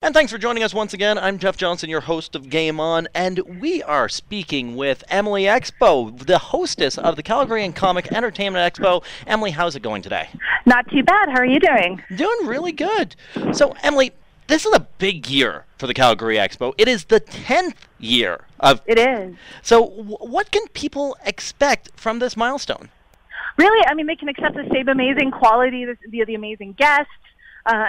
And thanks for joining us once again. I'm Jeff Johnson, your host of Game On, and we are speaking with Emily Expo, the hostess of the Calgary and Comic Entertainment Expo. Emily, how's it going today? Not too bad. How are you doing? Doing really good. So, Emily, this is a big year for the Calgary Expo. It is the 10th year of... It is. So, what can people expect from this milestone? Really, I mean, they can accept the same amazing quality, the amazing guests,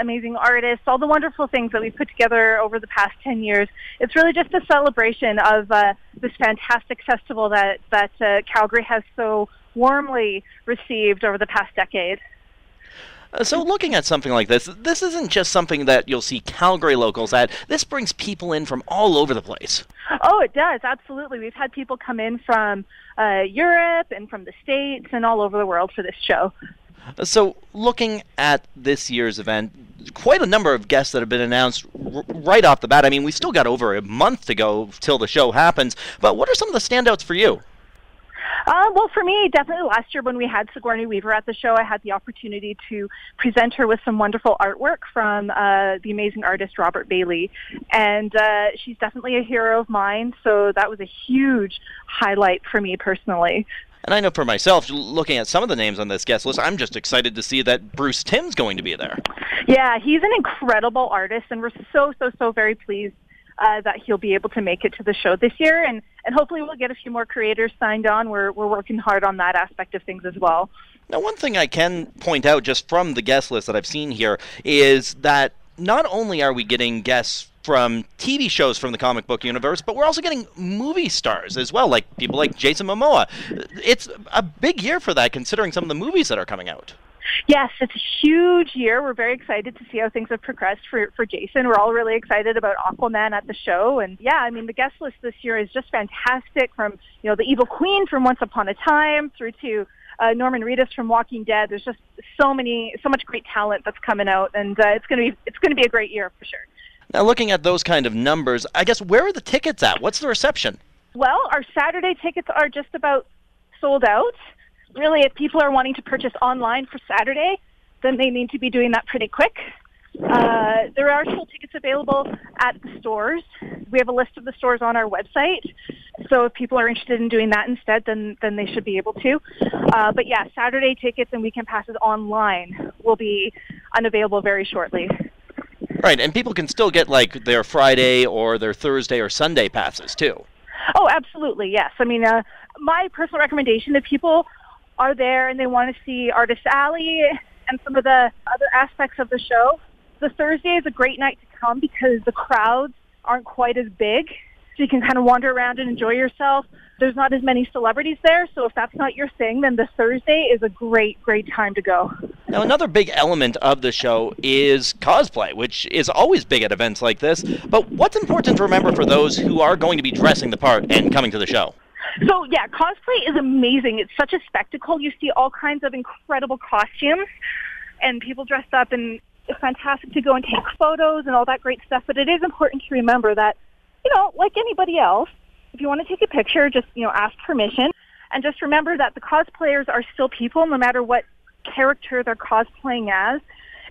amazing artists, all the wonderful things that we've put together over the past 10 years. It's really just a celebration of this fantastic festival that Calgary has so warmly received over the past decade. So looking at something like this isn't just something that you'll see Calgary locals at. This brings people in from all over the place. Oh, it does, absolutely. We've had people come in from Europe and from the States and all over the world for this show. So looking at this year's event, quite a number of guests that have been announced right off the bat. I mean, we still got over a month to go till the show happens, but what are some of the standouts for you? Well, for me, definitely last year when we had Sigourney Weaver at the show, I had the opportunity to present her with some wonderful artwork from the amazing artist Robert Bailey. And she's definitely a hero of mine, so that was a huge highlight for me personally. And I know for myself, looking at some of the names on this guest list, I'm just excited to see that Bruce Timm's going to be there. Yeah, he's an incredible artist, and we're so very pleased that he'll be able to make it to the show this year, and hopefully we'll get a few more creators signed on. We're working hard on that aspect of things as well. Now, one thing I can point out just from the guest list that I've seen here is that not only are we getting guests from TV shows from the comic book universe, but we're also getting movie stars as well, like people like Jason Momoa. It's a big year for that, considering some of the movies that are coming out. Yes, it's a huge year. We're very excited to see how things have progressed for Jason. We're all really excited about Aquaman at the show. And yeah, I mean, the guest list this year is just fantastic, from, the Evil Queen from Once Upon a Time through to Norman Reedus from Walking Dead. There's just so much great talent that's coming out, and it's going to be a great year for sure. Now, looking at those kind of numbers, I guess, where are the tickets at? What's the reception? Well, our Saturday tickets are just about sold out. Really, if people are wanting to purchase online for Saturday, then they need to be doing that pretty quick. There are still tickets available at the stores. We have a list of the stores on our website, so if people are interested in doing that instead, then they should be able to. But yeah, Saturday tickets and weekend passes online will be unavailable very shortly. Right, and people can still get, like, their Friday or their Thursday or Sunday passes, too. Oh, absolutely, yes. I mean, my personal recommendation, if people are there and they want to see Artist Alley and some of the other aspects of the show, the Thursday is a great night to come because the crowds aren't quite as big. So you can kind of wander around and enjoy yourself. There's not as many celebrities there, so if that's not your thing, then the Thursday is a great time to go. Now, another big element of the show is cosplay, which is always big at events like this. But what's important to remember for those who are going to be dressing the part and coming to the show? So, yeah, cosplay is amazing. It's such a spectacle. You see all kinds of incredible costumes and people dressed up, and it's fantastic to go and take photos and all that great stuff. But it is important to remember that, like anybody else, if you want to take a picture, just, ask permission. And just remember that the cosplayers are still people, no matter what character they're cosplaying as.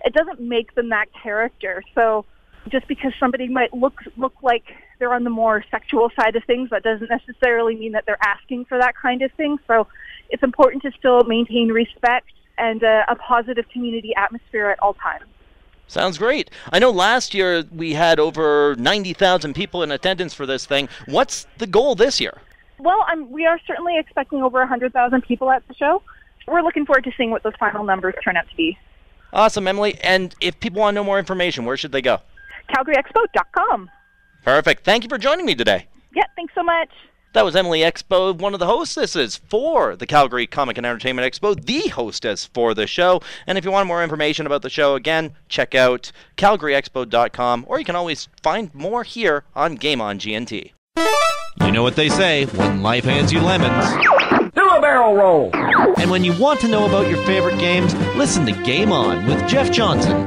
It doesn't make them that character. So just because somebody might look like they're on the more sexual side of things, that doesn't necessarily mean that they're asking for that kind of thing. So it's important to still maintain respect and a positive community atmosphere at all times. Sounds great. I know last year we had over 90,000 people in attendance for this thing. What's the goal this year? Well, we are certainly expecting over 100,000 people at the show. We're looking forward to seeing what those final numbers turn out to be. Awesome, Emily. And if people want to know more information, where should they go? CalgaryExpo.com. Perfect. Thank you for joining me today. Yeah, thanks so much. That was Emily Expo, one of the hostesses for the Calgary Comic and Entertainment Expo, the hostess for the show. And if you want more information about the show, again, check out CalgaryExpo.com, or you can always find more here on GameOn GNT. You know what they say, when life hands you lemons, do a barrel roll! And when you want to know about your favorite games, listen to Game On with Jeff Johnson.